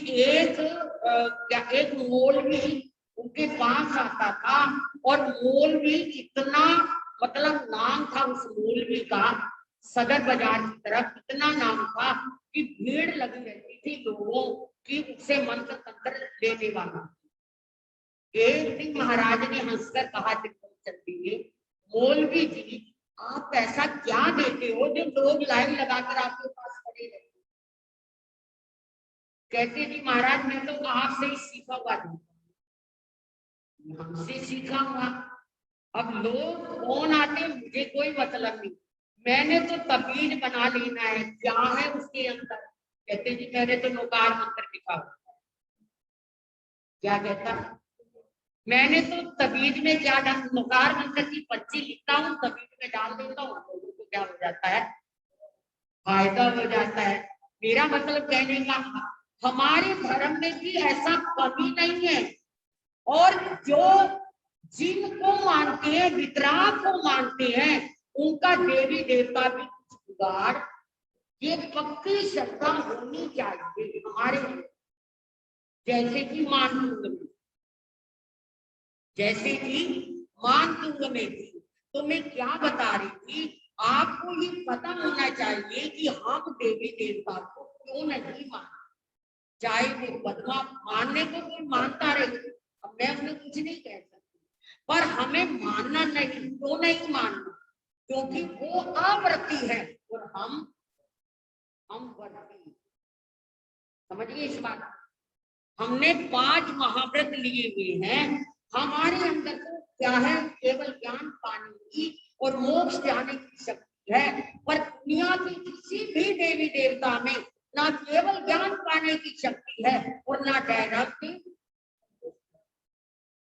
B: एक मौलवी उनके पास आता था, और मौलवी इतना, मतलब नाम था उस मौलवी का, सदर बाजार की तरफ इतना नाम था कि भीड़ लगी रहती थी लोगों की उससे मंत्र तंत्र लेने वाला। एक दिन महाराज ने हंसकर कहा त्रिलोकचंद जी ने, मौलवी जी आप ऐसा क्या देते हो जो लोग लाइन लगाकर आपके पास खड़े रहते? कहते जी महाराज मैं तो आपसे ही सीखा हुआ हूँ, हमसे सीखा हुआ। अब लोग कौन आते मुझे कोई मतलब नहीं, मैंने तो तबीज बना लेना है, क्या है उसके अंदर? कहते जी मैंने तो नौकार मंत्र लिखा हुआ। क्या कहता? मैंने तो तबीज में क्या नौकार मंत्र की पर्ची लिखता हूँ, तबीज में डाल देता हूँ, लोगों को क्या हो जाता है, फायदा हो जाता है। मेरा मतलब कहने का, हमारे धर्म में भी ऐसा कमी नहीं है, और जो जिनको मानते हैं, वितराग को मानते हैं, उनका देवी देवता भी कुछ जुगाड़, ये पक्की श्रद्धा होनी चाहिए हमारे। जैसे कि मानतुंग में थी, तो मैं क्या बता रही थी, आपको ये पता होना चाहिए कि हम देवी देवता को क्यों नहीं मानते। चाहे वो पद्मा मानने को कोई मानता रहे, अब मैं उन्हें कुछ नहीं कह सकती, पर हमें मानना नहीं। क्यों नहीं मानना? क्योंकि वो अव्रती है और हम व्रती। समझिए इस बात। हमने 5 महाव्रत लिए हुए हैं, हमारे अंदर तो क्या है, केवल ज्ञान पाने की और मोक्ष जाने की शक्ति है। पर दुनिया की किसी भी देवी देवता में ना केवल ज्ञान पाने की शक्ति है और ना डायरेक्ट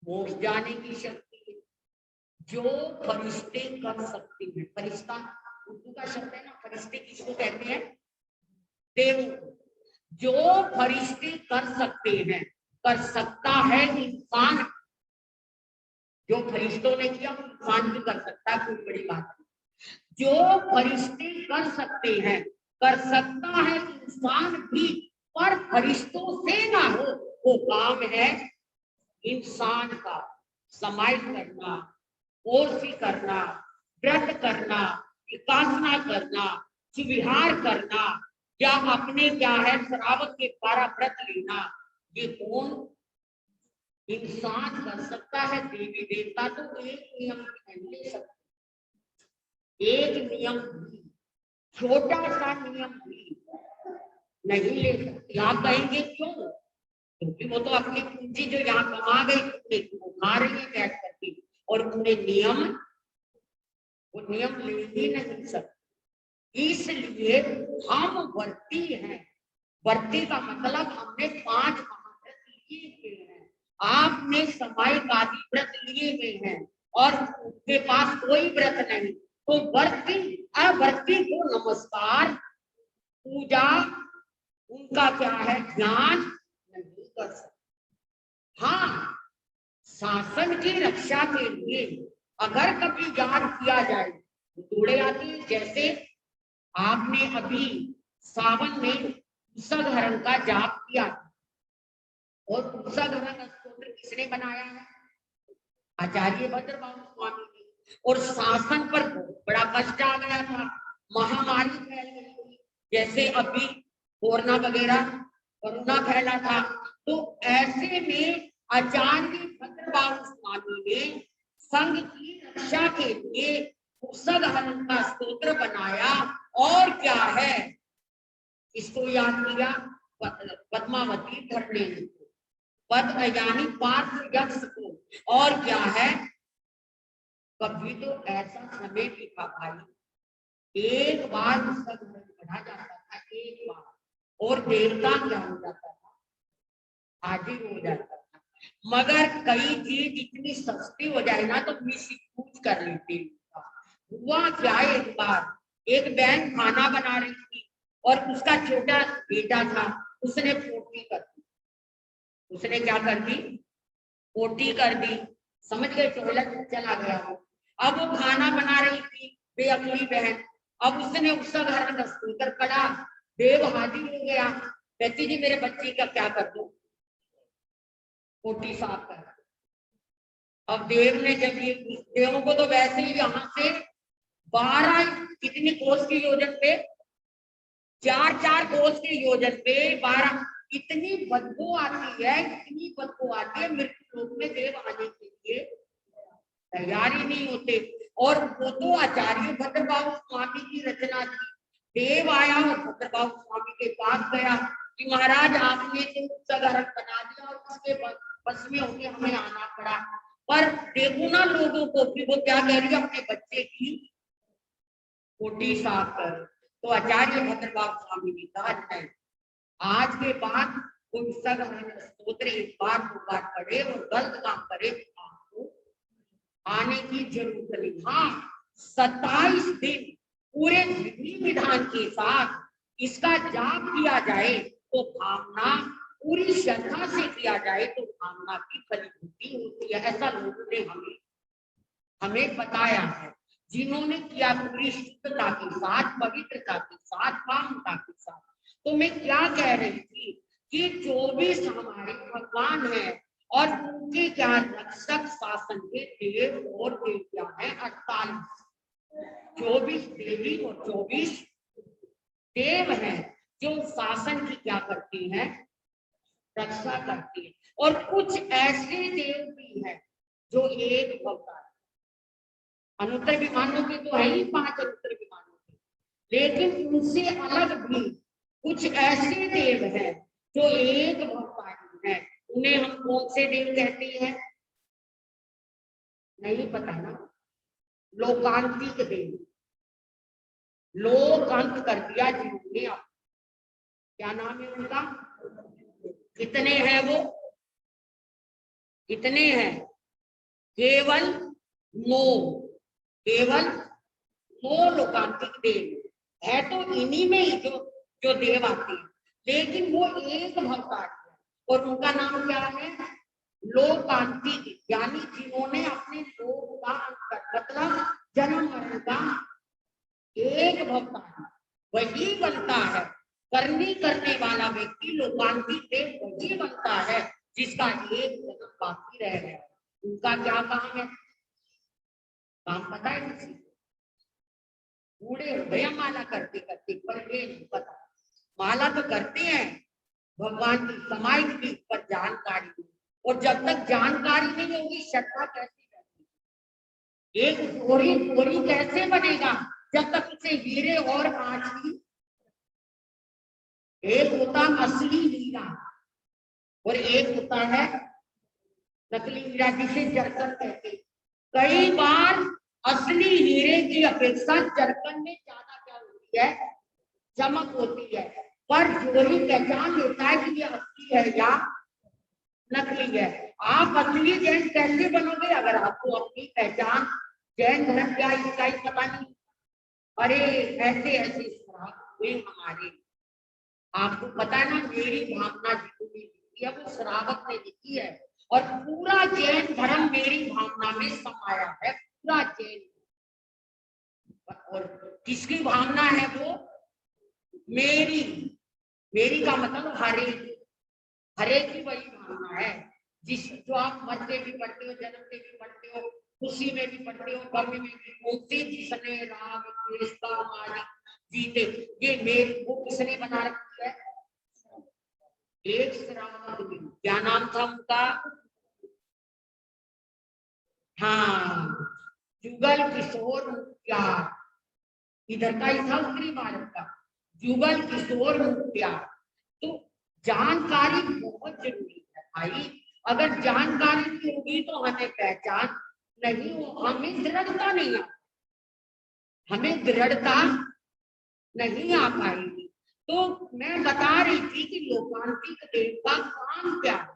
B: मोक्ष जाने की शक्ति है। जो फरिश्ते कर सकते हैं, फरिश्ता उर्दू का शब्द है ना, फरिश्ते किसको कहते हैं? देव। जो फरिश्ते कर सकते हैं, कर सकता है इंसान। जो फरिश्तों ने किया इंसान भी कर सकता है, कोई बड़ी बात नहीं। जो फरिश्ते कर सकते हैं, कर सकता है इंसान भी, पर फरिश्तों से ना हो, वो काम है इंसान का। समाहित करना, ओरसी करना, व्रत करना, उपासना करना, विहार करना, या अपने क्या है श्रावक के 12 व्रत लेना, ये कौन इंसान कर सकता है? देवी देवता तो एक नियम नहीं ले सकते, एक नियम भी, छोटा सा नियम भी नहीं ले सकते। आप कहेंगे क्यों? क्योंकि वो तो अपनी पूंजी जो यहाँ कमा गई वो खा रही है बैठ करके, और उन्हें वो नियम ले ही नहीं सकते। इसलिए हम वर्ती हैं। वर्ती का मतलब हमने 5 महाव्रत लिए हुए हैं, आपने सामायिक आदि व्रत लिए हुए हैं, और उनके पास कोई व्रत नहीं, तो वर्ती अवर्ती को नमस्कार पूजा उनका क्या है, ध्यान नहीं कर सकते। हाँ, शासन की रक्षा के लिए अगर कभी याद किया जाए तो दौड़े आते हैं। जैसे आपने अभी सावन में उषाधरण का जाप किया, और उषाधरण स्तोत्र किसने बनाया है? आचार्य भद्रबाहु स्वामी ने। और शासन पर बड़ा कष्ट आ गया था, महामारी फैल गई थी। जैसे अभी कोरोना वगैरह कोरोना फैला था। तो ऐसे में आचार्य भद्रबाहु स्वामी ने संघ की रक्षा के लिए पुस्तक हरण का स्तोत्र बनाया। और क्या है, इसको याद किया पद्मावती धरने पद यानी पार्थ यक्ष को। और क्या है, कभी तो ऐसा समय भी था भाई, एक बार पुस्तक पढ़ा जाता था, एक बार, और देवता क्या हो जाता था, हाजिर हो जाता था। मगर कई चीज इतनी सस्ती हो जाए ना तो मिस यूज कर लेते। हुआ क्या, एक बार एक बहन खाना बना रही थी और उसका छोटा बेटा था, उसने पोटी कर दी। उसने क्या कर दी, पोटी कर दी, समझ गए, टॉयलेट चला गया वो। अब वो खाना बना रही थी बेअकली बहन, अब उसने उसका घर में स्तोत्र पढ़ा, देव हाजिर हो गया, कहती जी मेरे बच्चे का क्या कर दो, पोटी साफ कर। अब देव ने जब ये, देवों को तो वैसे ही यहाँ से 12 कितनी कोस की योजन पे, 4 कोस के योजन पे 12, इतनी बदबू आती है, इतनी बदबू आती है, मृत्यु लोक में देव आने के लिए तैयार ही नहीं होते। और वो तो आचार्य भद्रबाहु स्वामी की रचना थी। देव आया और भद्रबाहु स्वामी के पास गया कि महाराज आपने तो सगरण बना दिया और उसके बस में होके हमें आना पड़ा, पर देखो ना लोगों को कि वो क्या कह रही है, अपने बच्चे की पोटी साफ कर। तो आचार्य भद्रबाहु स्वामी ने कहा नहीं, आज के बाद कोई सगरण स्तोत्र एक बार दो बार पढ़े और गलत काम करे आपको आने की जरूरत नहीं। हाँ, 27 दिन पूरे विधि विधान के साथ इसका जाप किया जाए तो कामना पूरी श्रद्धा से किया जाए तो कामना की फलीभूति होती है। ऐसा लोगों ने हमें बताया है, जिन्होंने किया पूरी शुद्धता के साथ, पवित्रता के साथ, कामता के साथ। तो मैं क्या कह रही थी कि 24 हमारे भगवान हैं और उनके क्या रक्षक शासन के देव और देवियां हैं 48, 24 देवी और 24 देव हैं जो शासन की क्या करती हैं, रक्षा करती है। और कुछ ऐसे देव भी हैं जो एक भगवान, अनुत्तर विमानों के तो है ही 5 अनुत्तर विमानों के, लेकिन उनसे अलग भी कुछ ऐसे देव हैं जो एक भगवान है। उन्हें हम कौन से देव कहते हैं, नहीं पता ना, लोकांतिक देव, लोक अंत कर दिया जिन्होंने, क्या नाम है उनका, कितने हैं वो, कितने हैं, केवल 9, केवल 9 लोकांतिक देव है। तो इन्हीं में ही जो देव आते हैं, लेकिन वो एक भगवान है और उनका नाम क्या है, लोकांतिक, यानी जिन्होंने अपने लोक का मतलब जन्म मरण का एक भगवान वही बनता है। करने वाला व्यक्ति लोकांतिक देव वही बनता है जिसका एक जन्म बाकी रह गया। उनका क्या काम है, काम पता है किसी को, बूढ़े हो गए माला करते करते, पर ये नहीं पता, माला तो करते हैं भगवान की समाज की, पर जानकारी नहीं। और जब तक जानकारी नहीं होगी श्रद्धा कैसे रहेगी, एक गोरी कैसे बनेगा जब तक उसे हीरे और कांच की, एक होता असली हीरा और एक होता है नकली हीरा जिसे जरकन कहते। कई बार असली हीरे की अपेक्षा जरकन में ज्यादा क्या होती है, चमक होती है, पर जोरी पहचान लेता है कि ये असली है या नकली है। आप असली जैन कैसे बनोगे अगर आपको अपनी पहचान जैन धर्म क्या इसका ही पता नहीं। अरे ऐसे ऐसे हुए हमारे, आपको पता है ना, मेरी भावना जितनी लिखी है वो श्रावक ने लिखी है और पूरा जैन धर्म मेरी भावना में समाया है, पूरा जैन। और किसकी भावना है वो, मेरी का मतलब हरे की वही भावना है जो आप मरते भी पढ़ते हो, जन्मते भी पढ़ते हो, खुशी में भी पढ़ते हो, गम में भी, मुक्ति जिसने राम कृष्ण मालिक जीते, ये मेरी वो किसने बना रखी है, एक श्रावण में क्या नाम था उनका? हाँ, जुगल किशोर मुखियार, इधर का ही था उत्तरी भारत का, जुगल किशोर मुखियार। तो जानकारी बहुत जरूरी है भाई, अगर जानकारी नहीं होगी तो हमें पहचान नहीं हो, हमें दृढ़ता नहीं है, हमें दृढ़ता नहीं आ पाएगी। तो मैं बता रही थी कि लोकांतिक देव का काम क्या है,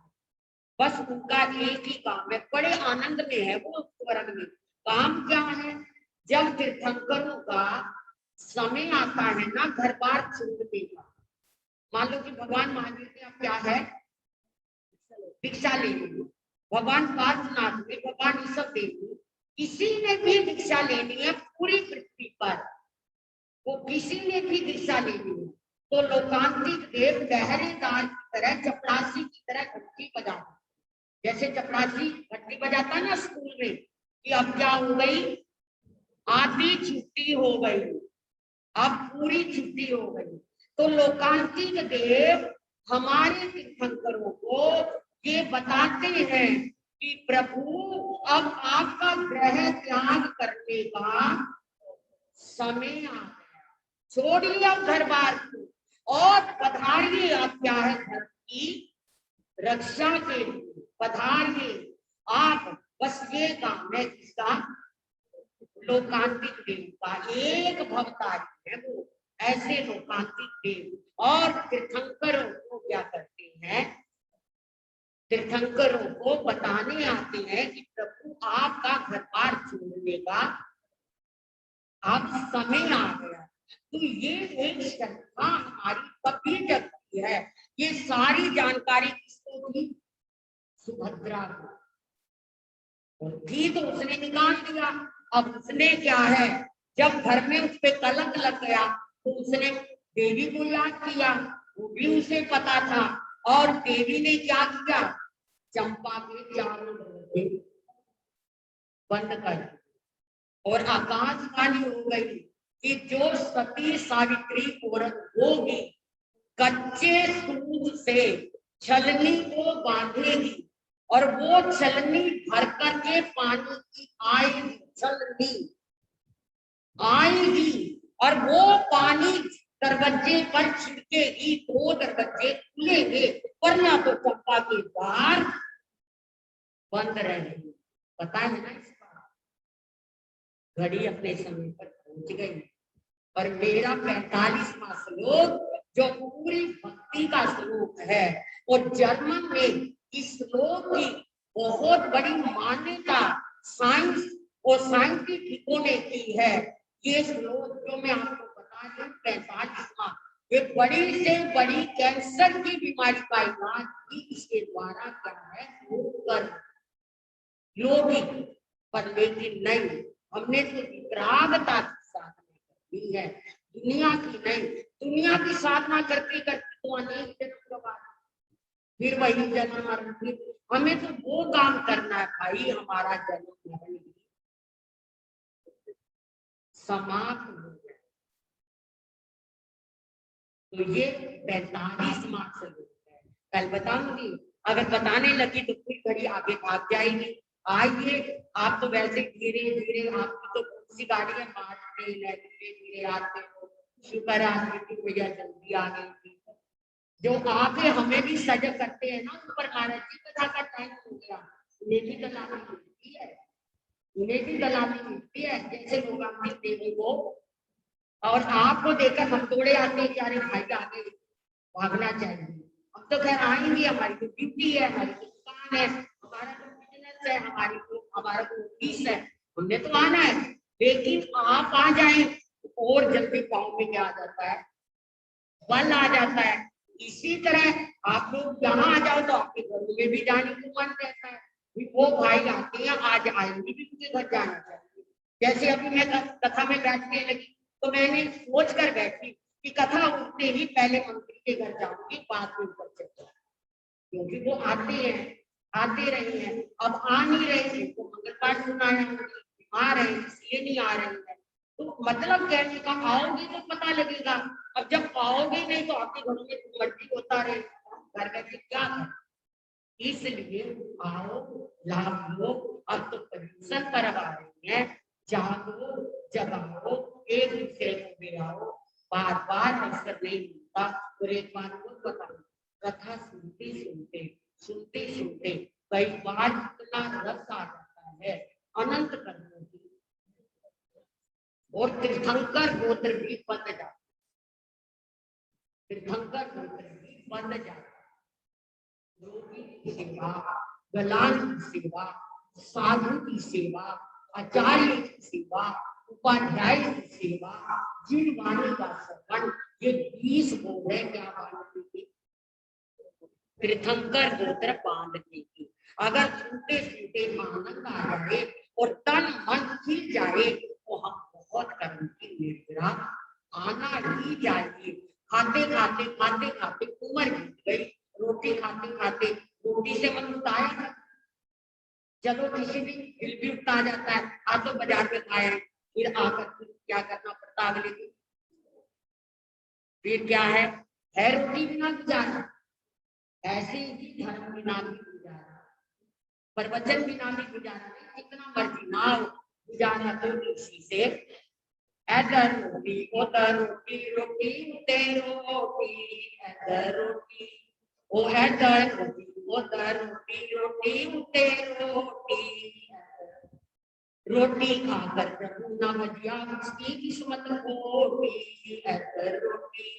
B: बस उनका एक ही काम है, बड़े आनंद में है वो स्वर्ग में। काम क्या है? जब तीर्थंकरों का समय आता है ना घर बार छोड़ने का, मान लो कि भगवान महावीर ने अब क्या है, दीक्षा लेनी है, भगवान पार्श्वनाथ ने, भगवान ऋषभ देव ने, किसी ने भी दीक्षा लेनी है पूरी पृथ्वी पर, वो किसी ने भी दीक्षा लेनी है, तो लोकांतिक देव पहरेदार की तरह, चपरासी की तरह घंटी बजाते, जैसे चपरासी घंटी बजाता है ना स्कूल में कि अब क्या हो गई, आधी छुट्टी हो गई, अब पूरी छुट्टी हो गई। तो लोकांतिक देव हमारे तीर्थंकरों को ये बताते हैं कि प्रभु अब आपका ग्रह त्याग करने का समय आ गया, छोड़िए अब घर बार को और पधारिए, अब क्या है धर्म की रक्षा के लिए पधारिए आप। बस ये काम है किसका? लोकांतिक देव का, एक भवतारी है वो, ऐसे लोकांतिक देव। और तीर्थंकरों को क्या करते हैं, तीर्थंकरों को बताने आते हैं कि प्रभु आपका घर बार छोड़ने का अब समय आ गया। तो ये एक श्रद्धा हमारी कभी जगती है। ये सारी जानकारी किसको थी? सुभद्रा को थी, तो उसने निकाल दिया। अब उसने क्या है, जब घर में उस पर कलंक लग गया तो उसने देवी को याद किया, वो भी उसे पता था, और देवी ने क्या किया, चंपा के चारों दरवाजे बंद कर दिए और आकाशवाणी हो गई कि जो सती सावित्री औरत होगी कच्चे सूत से छलनी को बांधेगी और वो छलनी भर करके पानी की आएगी, छलनी आएगी और वो पानी दरवाजे पर छिड़केगी, दो दरवाजे खुलेंगे, वरना तो चंपा के द्वार बंद रहेंगे। पता है ना इसका? घड़ी अपने समय पर पहुंच गई। और मेरा 45वां श्लोक जो पूरी भक्ति का श्लोक है, और जर्मन में इस श्लोक की बहुत बड़ी मान्यता साइंस और साइंटिफिकों ने की है। ये श्लोक जो मैं आपको बता रही हूँ 45वां, ये बड़ी से बड़ी कैंसर की बीमारी का इलाज भी इसके द्वारा क्या है, कर योगिक। पर लेकिन नहीं, हमने तो वितरागता की साधना करनी है, दुनिया की नहीं। दुनिया की साधना करते करते तो अनेक जन्म गवा, फिर वही जन्म मरण, फिर हमें तो वो काम करना है भाई, हमारा जन्म मरण समाप्त हो गया। तो ये 45वां श्लोक है, कल बताऊंगी, अगर बताने लगी तो फिर घड़ी आगे भाग जाएगी। आइए, आप तो वैसे धीरे धीरे, आपकी तो कौन सी गाड़ी है, धीरे धीरे आते हो, शुक्र है कि भैया जल्दी आ गई थी। जो आके हमें भी सजग करते हैं ना ऊपर महाराज जी, कथा का टाइम हो गया, उन्हें भी दलाली मिलती है, उन्हें भी दलाली मिलती है, जैसे लोग अपनी देवी को। और आपको देखकर हम दौड़े आते हैं कि अरे भाई आगे भागना चाहिए। हम तो खैर आएंगे, हमारी तो ड्यूटी है, हमारी तो दुकान है, हमारा तो बिजनेस है, हमारा तो ऑफिस है, हमने तो आना है। लेकिन आप आ जाए और जल्दी पाँव में क्या आ जाता है, बल आ जाता है। इसी तरह आप लोग यहाँ आ जाओ तो आपके घर में भी जाने को मन रहता है, वो भाई आते हैं, आज आएंगे भी उनके घर जाना चाहिए। जैसे अभी मैं कथा में बैठने लगी तो मैंने सोच कर बैठी कि कथा उठते ही पहले मंत्री के घर जाऊंगी, बाद में ऊपर चल जाऊंगी, क्योंकि वो आते हैं, आते रहे हैं, अब आ नहीं रहे थे तो मंगल पाठ सुनाया, बीमार है इसलिए नहीं आ रहे हैं। तो मतलब कहने का, आओगे तो पता लगेगा, अब जब आओगे नहीं तो आपके घर में मर्जी होता रहेगा। घर में फिर क्या करें? इसलिए आओ, लाभ लो। अब तो प्रदूषण पर आ रही है, जागो, जगाओ, एक दूसरे को गिराओ। बार बार अवसर नहीं मिलता। और एक बात को बताओ, कथा सुनते सुनते सुनते सुनते कई बार इतना रस आ जाता है अनंत करने की, और तीर्थंकर गोत्र भी बन जाता, तीर्थंकर गोत्र भी बन जाता। योगी की सेवा, गलान की सेवा, साधु की सेवा, आचार्य की सेवा, उपाध्याय की सेवा, जिन वाणी का श्रवण, ये 20 बोध है क्या बांधने की? तीर्थंकर गोत्र बांधने की। अगर सुनते सुनते आनंद आ जाए और तन मन खिल जाए तो हम बहुत कर्म की निर्जरा आना ही चाहिए। खाते खाते उम्र बीत गई, रोटी खाते खाते रोटी से मन उताया था। चलो किसी दिन दिल भी उठा जाता है, आज तो बाजार में खाए, फिर आकर क्या करना पड़ता अगले दिन? फिर क्या है रोटी बिना गुजारा। ऐसे ही धर्म बिना भी गुजारा, प्रवचन बिना भी गुजारा नहीं। जितना मर्जी ना हो, गुजारा तो इसी से। इधर रोटी उधर रोटी, रोटी उधर रोटी, इधर रोटी, ओ इधर रोटी उधर रोटी, रोटी उधर रोटी। रोटी खाकर प्रभु ना बजिया उसकी किस्मत खोटी, इधर रोटी।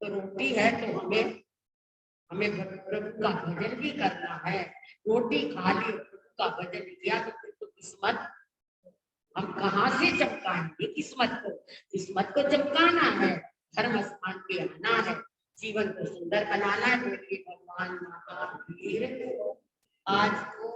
B: तो रोटी है तो हमें प्रभु का भजन भी करना है। रोटी खा ली, प्रभु का भजन किया तो फिर तो किस्मत हम कहाँ से चमकाएंगे? किस्मत को चमकाना है, धर्म स्थान पे आना है, जीवन को सुंदर बनाना है। भगवान माता वीर आज तो